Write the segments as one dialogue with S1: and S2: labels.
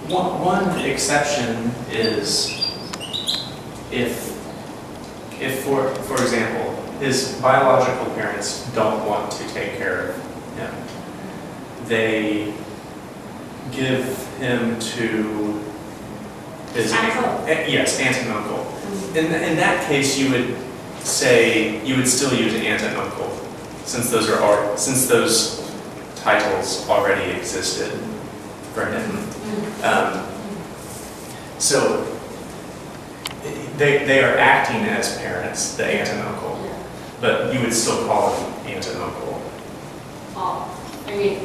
S1: One exception is if for example, his biological parents don't want to take care of him. They give him to his
S2: uncle.
S1: Yes, aunt and uncle. In that case, you would still use aunt and uncle, since those titles already existed for him. So they are acting as parents, the aunt and uncle, but you would still call them aunt and uncle.
S2: Oh, I mean,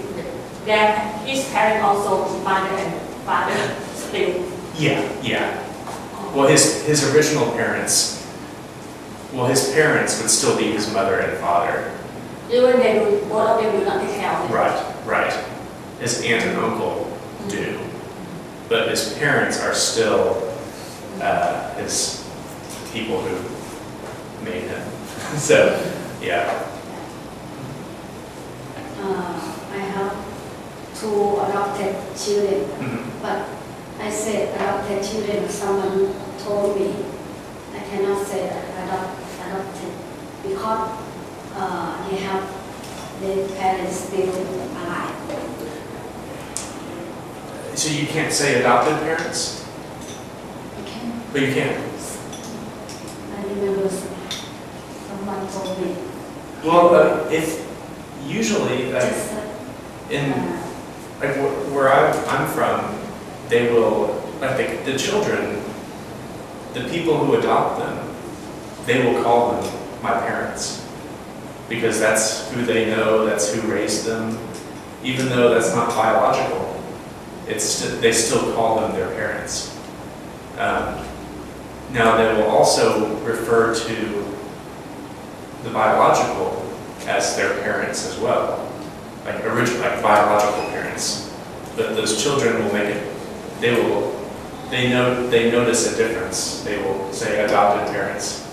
S2: his parents also mother and father still.
S1: Yeah. Well, his original parents. Well, his parents would still be his mother and father.
S2: Even they do, both of them do not take care of him.
S1: Right. His aunt and uncle do, but his parents are still his people who made him. So, yeah.
S3: I have 2 adopted children, but I said adopted children. Someone told me I cannot say adopted because they have their parents still alive.
S1: So you can't say adopted parents?
S3: I can.
S1: But you can.
S3: I remember someone told me.
S1: Well, if usually
S3: Just,
S1: in like where I'm from, they will the children, the people who adopt them, they will call them my parents because that's who they know, that's who raised them, even though that's not biological. They still call them their parents. Now they will also refer to the biological as their parents as well, like biological parents. But those children will make it. They notice a difference. They will say adopted parents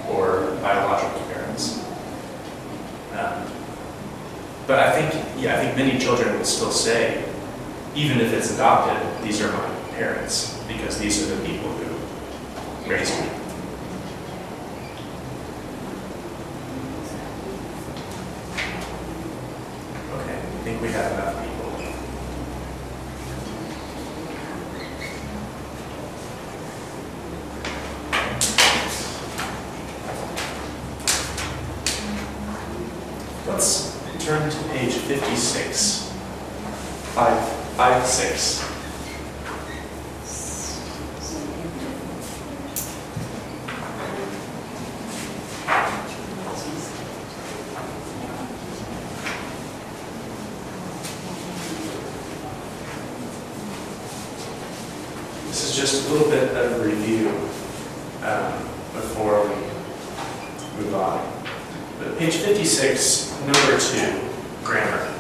S1: or biological parents. But I think many children will still say, even if it's adopted, these are my parents because these are the people who raised me. Okay, I think we have enough people. Let's turn to page 56. 556. This is just a little bit of a review before we move on. But page 56, number 2, grammar.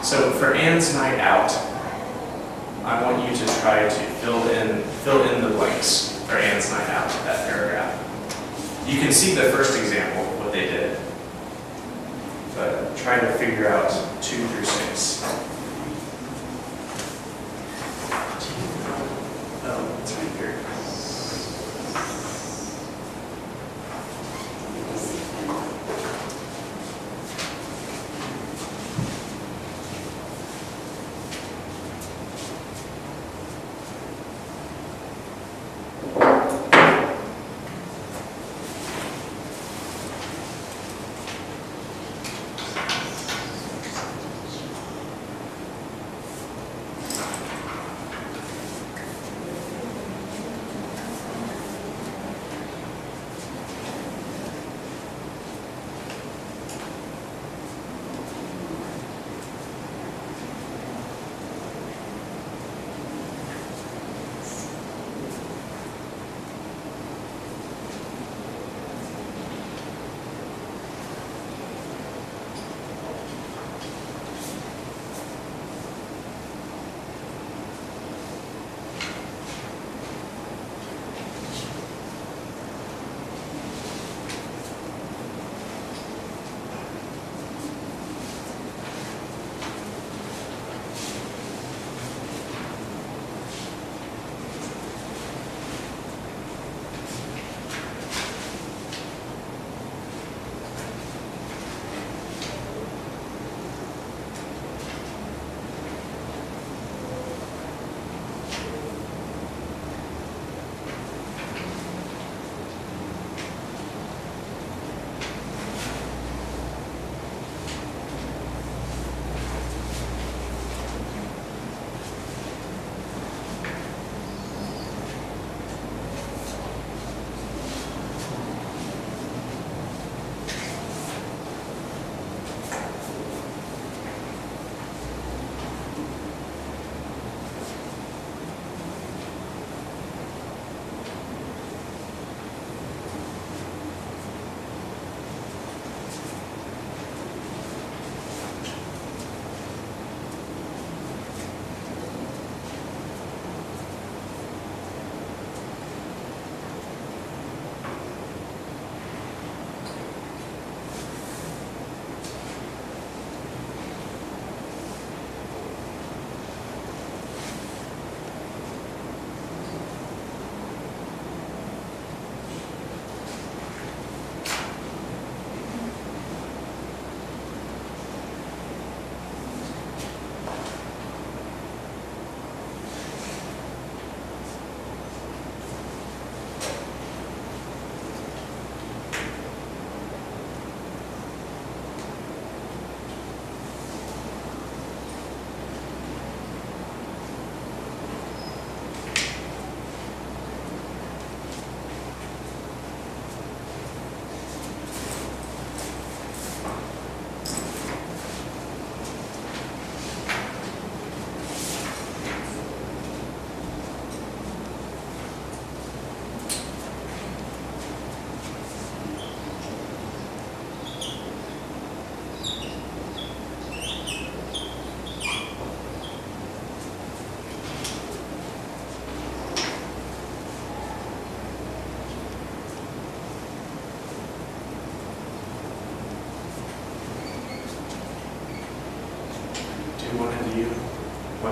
S1: So for Anne's night out, I want you to try to fill in the blanks for Anne's night out, that paragraph. You can see the first example, what they did, but try to figure out 2 through 6. Oh, it's right here.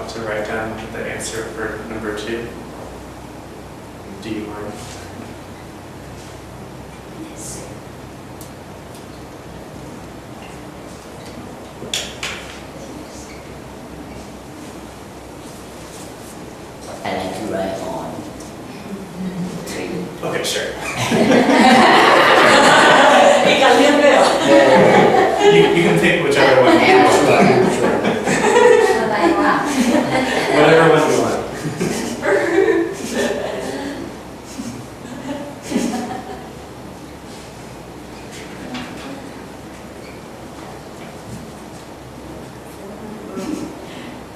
S1: want to write down the answer for number 2? Do you mind?
S3: Yes.
S4: I like to write on 3.
S1: Okay, sure.
S2: มีการเลือกด้วยเหรอ
S1: You can pick whichever one you
S4: I'm
S1: want.
S4: sure, I'm sure.
S3: อะไรวะ
S1: Whatever one you want.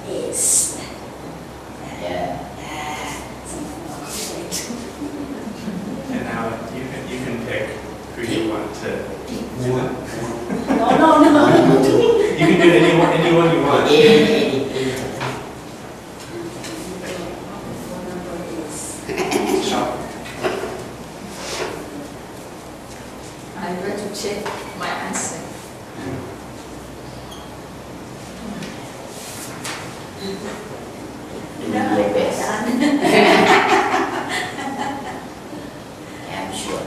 S3: Yes.
S4: Yeah.
S1: And now you can pick who you want to.
S3: No, no, no.
S1: You can do anyone you want. Shop.
S2: I'm going to check my answer.
S4: You do your best. I'm sure.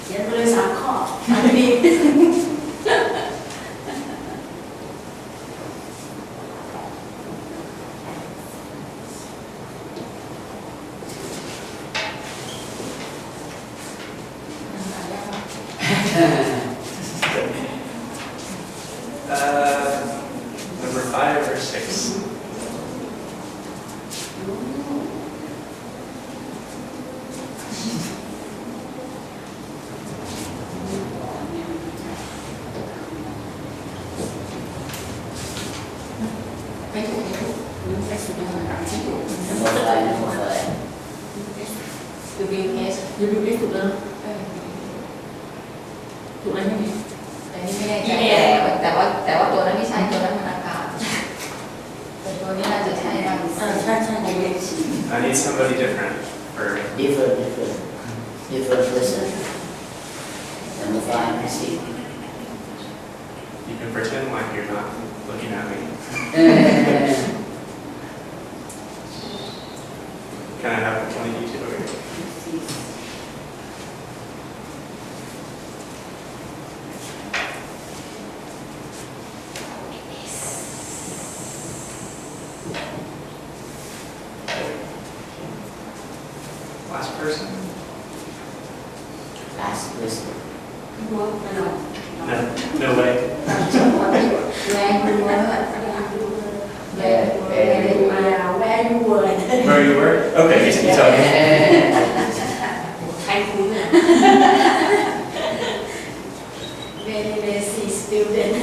S3: Yes, เลย3 ข้ออันนี้
S1: Number 5 or 6?
S4: Number 5, number 5.
S2: WS WS ถูกแล้วถูกแล้วใช่ไหม
S5: แต่นี่ไม่แน่ใจแต่ว่าตัวนั้นไม่ใช่ตัวนั้นมันอากาศแต่ตัวนี้น่าจะใช่บ้าง
S2: ใช่ใช่
S1: I need somebody different for.
S4: Different person. Number 5, I see.
S1: You can pretend like you're not looking at me. Can I have one of you two over here? Last person?
S4: Last person.
S1: No, no way.
S5: Where you were
S1: Where you were? Okay, you tell me.
S2: ใครคุ้นอ่ะ
S3: very lazy student.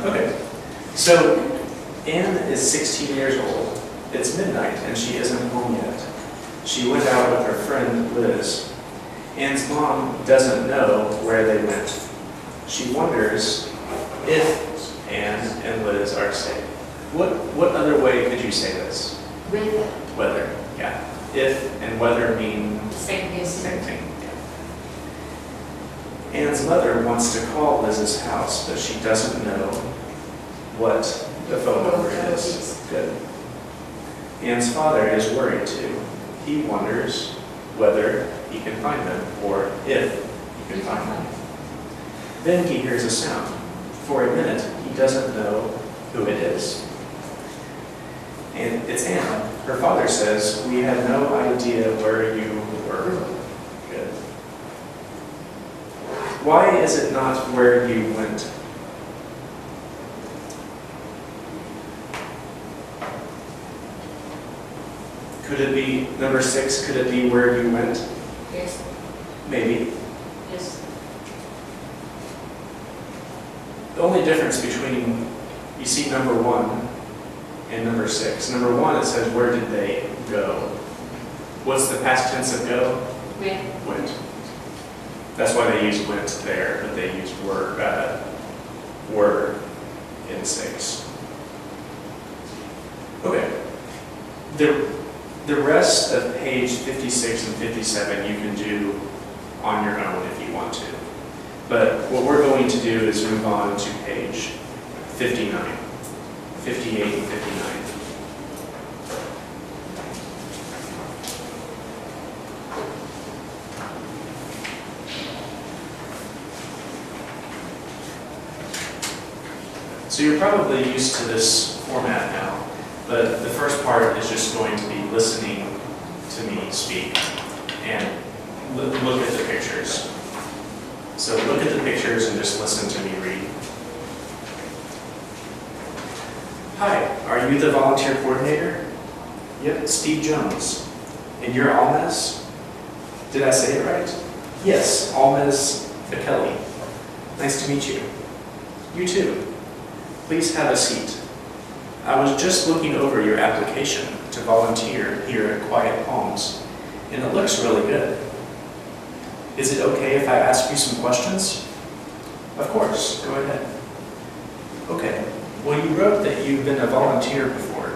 S1: Okay. So, Anne is 16 years old. It's midnight and she isn't home yet. She went out with her friend Liz. Anne's mom doesn't know where they went. She wonders if Anne and Liz are safe. What other way could you say this? Whether, yeah. If and whether mean same thing. Yeah. Anne's mother wants to call Liz's house, but she doesn't know what the phone number is. Good. Anne's father is worried too. He wonders whether he can find them or if he can find them. Then he hears a sound. For a minute, he doesn't know who it is. And it's Anne. Her father says, "We had no idea where you were." Good. Why is it not where you went? Could it be, number 6, could it be where you went?
S2: Yes
S1: Maybe.
S2: yes
S1: The only difference between you see number 1 and number 6. Number 1, it says, where did they go? What's the past tense of go? Went. That's why they use went there, but they use were in 6. Okay. The rest of page 56 and 57 you can do on your own if you want to. But what we're going to do is move on to page 59, 58 and 59. So you're probably used to this format now, but the first part is just going to be listening to me speak and look at the pictures. So look at the pictures and just listen to me read. Hi, are you the volunteer coordinator? Yep, Steve Jones. And you're Almez? Did I say it right? Yes, Almez Kelly. Nice to meet you. You too. Please have a seat. I was just looking over your application to volunteer here at Quiet Palms, and it looks really good. Is it okay if I ask you some questions? Of course, go ahead. Okay, well, you wrote that you've been a volunteer before.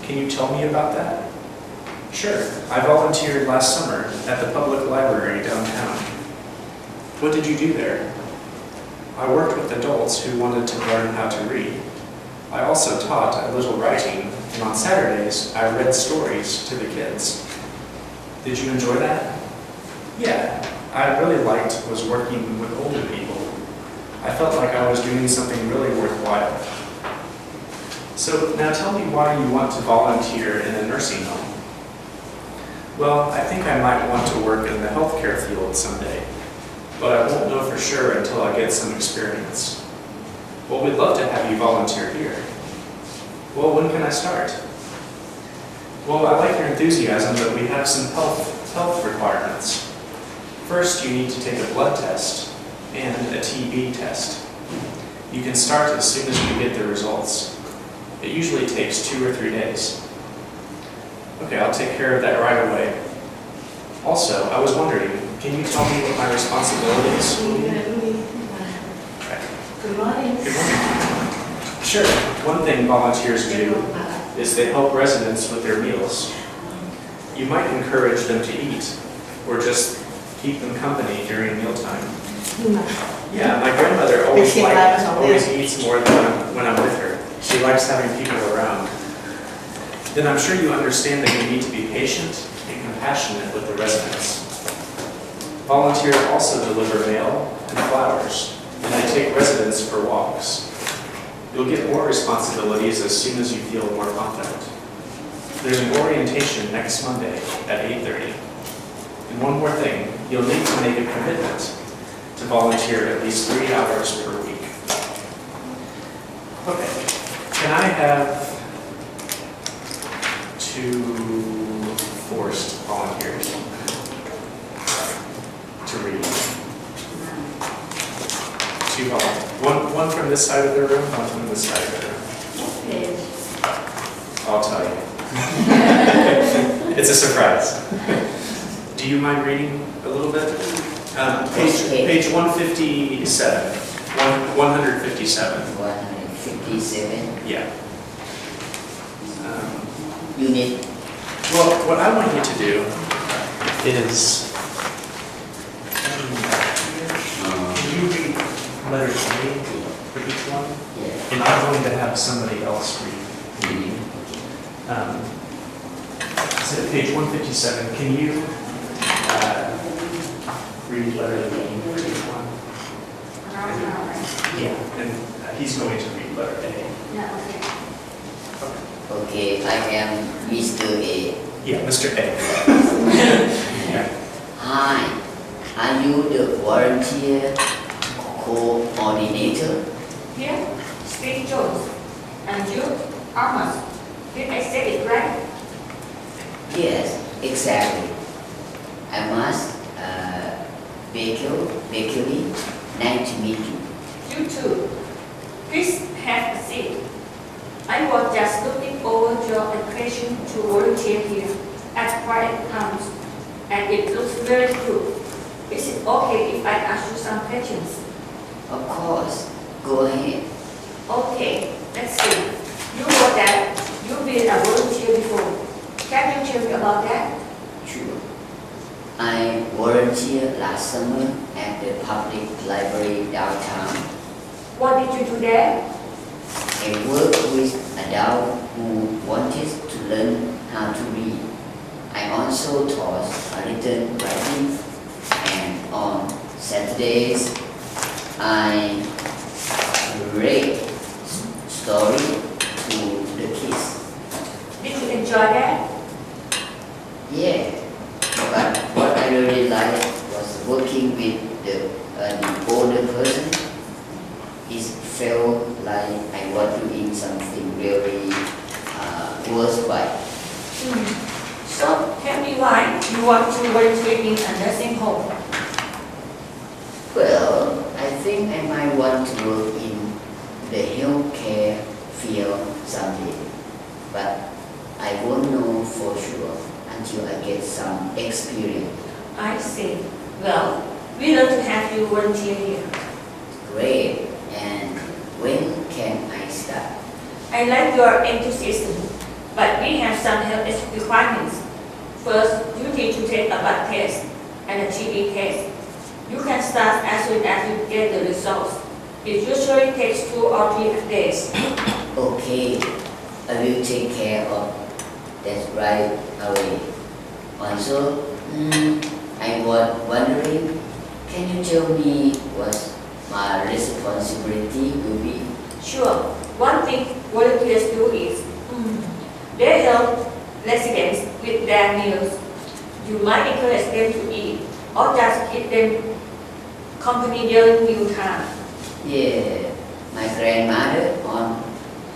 S1: Can you tell me about that? Sure, I volunteered last summer at the public library downtown. What did you do there? I worked with adults who wanted to learn how to read. I also taught a little writing, and on Saturdays, I read stories to the kids. Did you enjoy that? Yeah, I really liked was working with older people. I felt like I was doing something really worthwhile. So now tell me why you want to volunteer in a nursing home. Well, I think I might want to work in the healthcare field someday, but I won't know for sure until I get some experience. Well, we'd love to have you volunteer here. Well, when can I start? Well, I like your enthusiasm, but we have some health requirements. First, you need to take a blood test and a TB test. You can start as soon as we get the results. It usually takes 2 or 3 days. Okay, I'll take care of that right away. Also, I was wondering, can you tell me what my responsibilities will be?
S3: Good morning.
S1: Good morning. Sure. One thing volunteers do is they help residents with their meals. You might encourage them to eat, or just keep them company during mealtime. Yeah, my grandmother always eats more than when I'm with her. She likes having people around. Then I'm sure you understand that you need to be patient and compassionate with the residents. Volunteers also deliver mail and flowers, and they take residents for walks. You'll get more responsibilities as soon as you feel more confident. There's an orientation next Monday at 8:30. And one more thing, you'll need to make a commitment to volunteer at least 3 hours per week. Okay, can I have 2 forced volunteers to read? 2 volunteers. One from this side of the room, one from this side of the room.
S3: Okay.
S1: I'll tell you. It's a surprise. Do you mind reading a little bit? Page 157. 157.
S4: 157.
S1: Yeah.
S4: Unit.
S1: Well, what I want you to do is, can you read letter A for each one?
S4: Yeah.
S1: And I'm going to have somebody else read. So page 157, can you read letter B for each one? Yeah. And he's going to read letter A.
S2: Yeah, okay.
S4: Okay, I am Mr. A.
S1: Yeah, Mr. A. Yeah.
S4: Hi, are you the volunteer coordinator?
S2: Here, Steve Jones. And you, Amos. Did I say it right?
S4: Yes, exactly. I must Bakery. Nice to meet you.
S2: You too. Please have a seat. invitation to volunteer here at Quiet House, and it looks very good. Is it okay if I ask you some questions?
S4: Of course, go ahead.
S2: Okay, let's see. You wrote that you've been a volunteer before. Can you tell me about that?
S4: Sure. I volunteered last summer at the public library downtown.
S2: What did you do there?
S4: I worked with adults who wanted to learn how to read. I also taught a little writing, and on Saturdays I read stories to the kids.
S2: Did you enjoy that?
S4: Yeah, but what I really liked was working with the older person. It felt like I was doing something really worthwhile.
S2: So tell me why you want to volunteer in a nursing home.
S4: Well, I think I might want to work in the healthcare field someday, but I won't know for sure until I get some experience.
S2: I see. Well, we love to have you volunteer here.
S4: Great, and when can I start?
S2: I like your enthusiasm, but we have some health requirements. First, you need to take a blood test and a TB test. You can start as soon as you get the results. It usually takes 2 or 3 days.
S4: Okay, I will take care of that right away. Also, I was wondering, can you tell me what my responsibility will be?
S2: Sure, one thing volunteers do is they help residents with their meals. You might encourage them to eat or just keep them company during mealtime.
S4: Yeah, my grandmother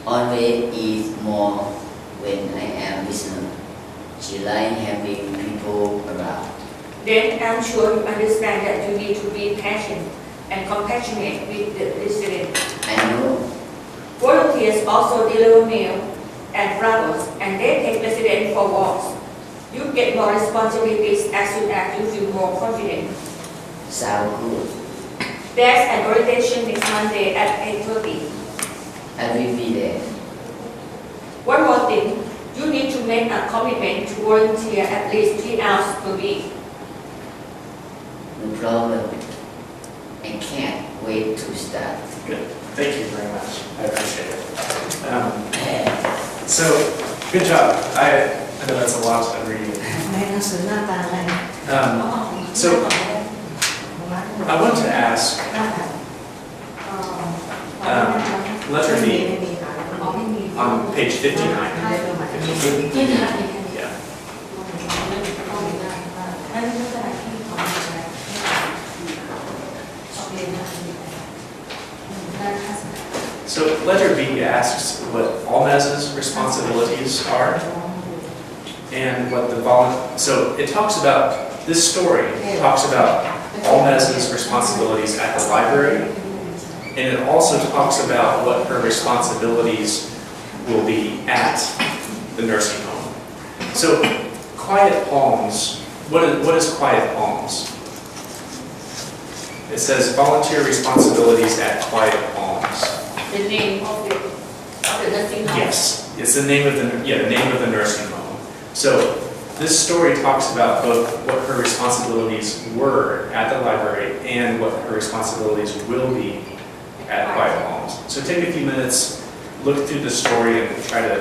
S4: always eats more when I am visiting. She likes having people around.
S2: Then I'm sure you understand that you need to be patient and compassionate with the residents.
S4: I know.
S2: Volunteers also deliver mail and flowers, and they take residents for walks. You get more responsibilities as soon as you feel more confident.
S4: Sound good.
S2: There's an orientation next Monday at 8:30.
S4: I will be there.
S2: One more thing, you need to make a commitment to volunteer at least 3 hours per week.
S4: No problem. I can't wait to start.
S1: Good. Thank you very much. I appreciate it. So, good job. I know that's a lot of reading.
S3: ในหนังสือหน้าตาอะไร
S1: So, I want to ask, letter B on page 59. Yeah. So letter B asks what Almaz's responsibilities are, and what the so it talks about, this story talks about Almaz's responsibilities at the library, and it also talks about what her responsibilities will be at the nursing home. So Quiet Palms, what is Quiet Palms? It says volunteer responsibilities at Quiet Palms.
S2: The name of the nursing home.
S1: Yes, it's the name of the nursing home. So this story talks about both what her responsibilities were at the library and what her responsibilities will be at Quiet Palms. So take a few minutes, look through the story, and try to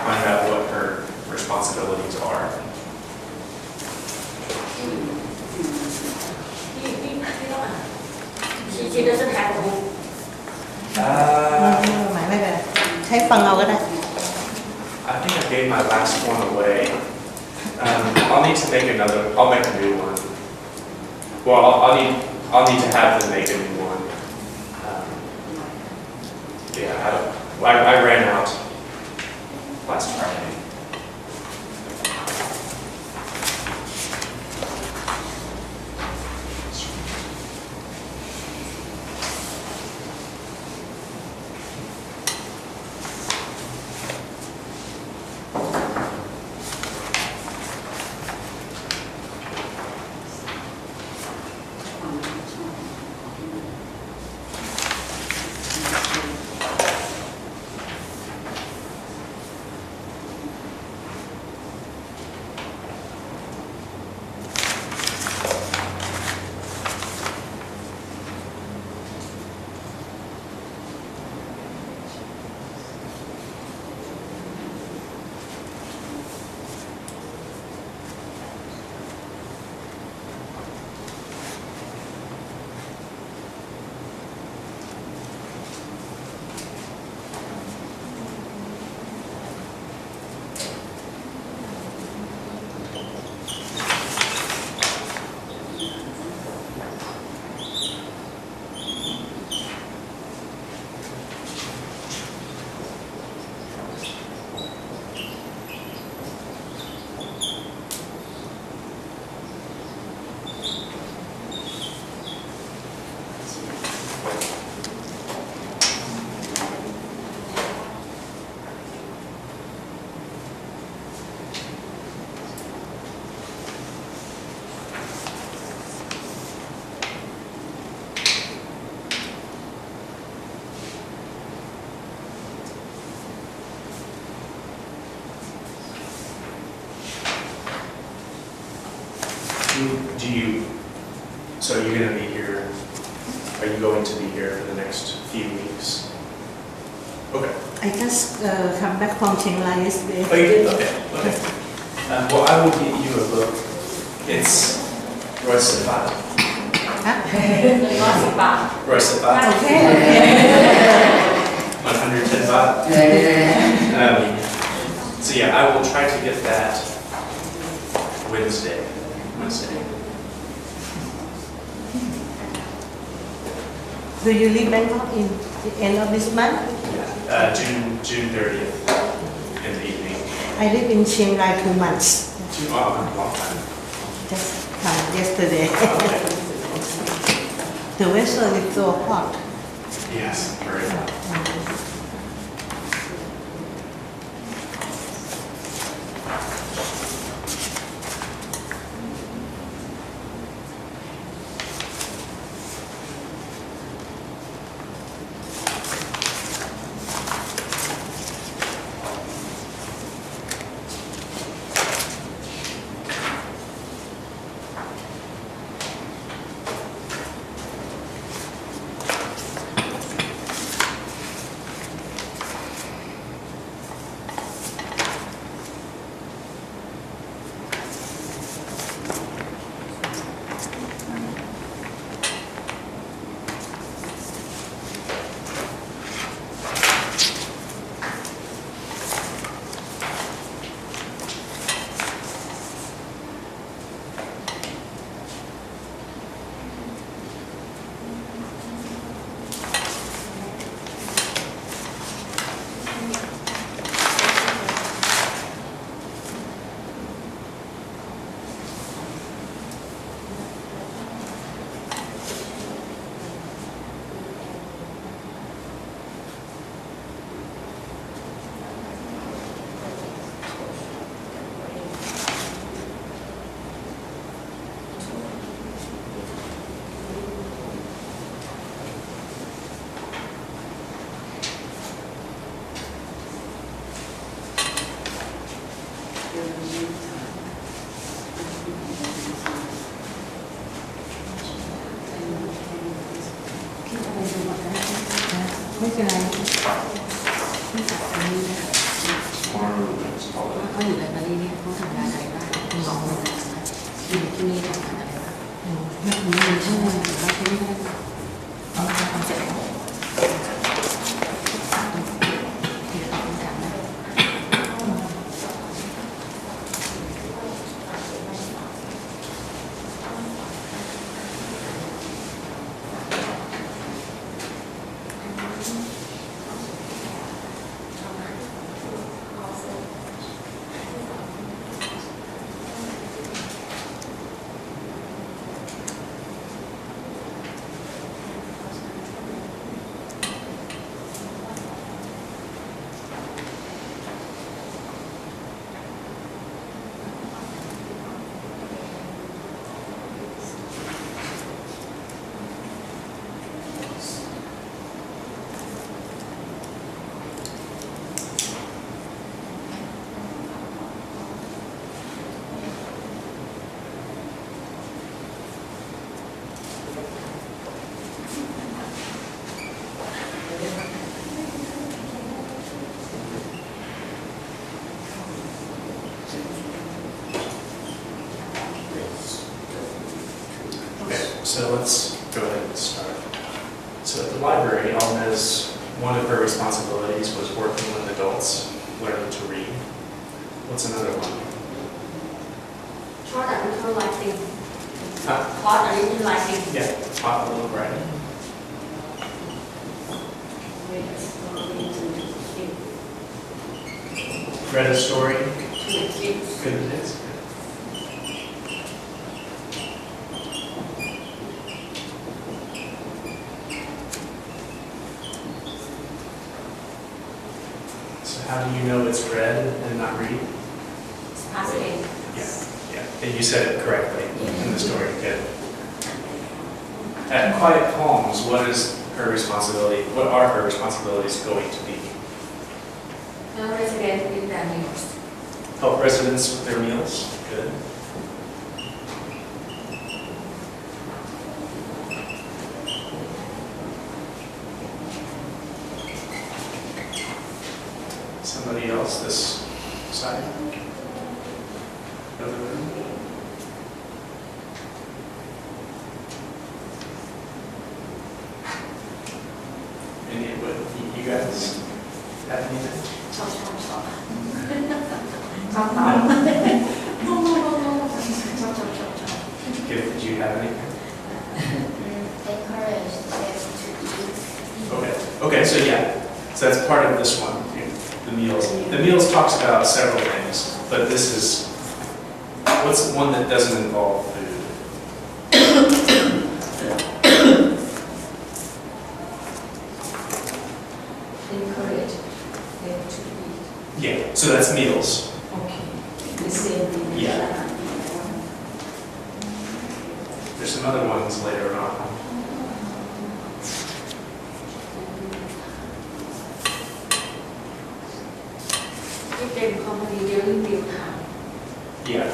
S1: find out what her responsibilities are.
S2: She doesn't have a book.
S3: หมายไม่เป็นไรใช้ฟังเอาก็ได้
S1: I think I gave my last one away. I'll need to make another. I'll make a new one. Well, I'll need to have them make a new one. I ran out last Friday. so you're gonna be here, are you going to be here for the next few weeks? Okay.
S3: I just come back from Chiang Rai yesterday.
S1: Oh, you did? Okay. Well, I will get you a book. It's Royce Sifat. Royce Sifat.
S3: Okay.
S1: 110 baht. So yeah, I will try to get that Wednesday.
S3: Do you leave Bangkok in the end of this month?
S1: June 30th in the evening.
S3: I live in Chiang Rai 2 months.
S1: Long time.
S3: Just come yesterday.
S1: Okay.
S3: The weather is so hot.
S1: Yes, very hot. So let's go ahead and start. So at the library, Alma's, one of her responsibilities was working with adults, learning to read. What's another one?
S2: Taught a little writing.
S1: Huh?
S2: Taught a little writing.
S1: Yeah, taught a little writing. Read a story. Good kids. So how do you know it's read and not read?
S2: Asking.
S1: Yeah. And you said it correctly in the story. Good. At Quiet Palms, what is her responsibility? What are her responsibilities going to be?
S2: No resident with their meals.
S1: Help residents with their meals. Good. else this side? Of the room? Any, what, you guys have anything?
S3: ชอบ
S5: ชอบตอบ
S1: Did you have anything?
S3: encourage them to eat
S1: Okay, okay, so yeah, so that's part of this one, the meals. The meals talks about several things, but this is, what's the one that doesn't involve food?
S5: encourage them to eat
S1: Yeah, so that's meals.
S5: okay the same thing
S1: Yeah. There's some other ones later on.
S5: give them company during meal time
S1: Yeah,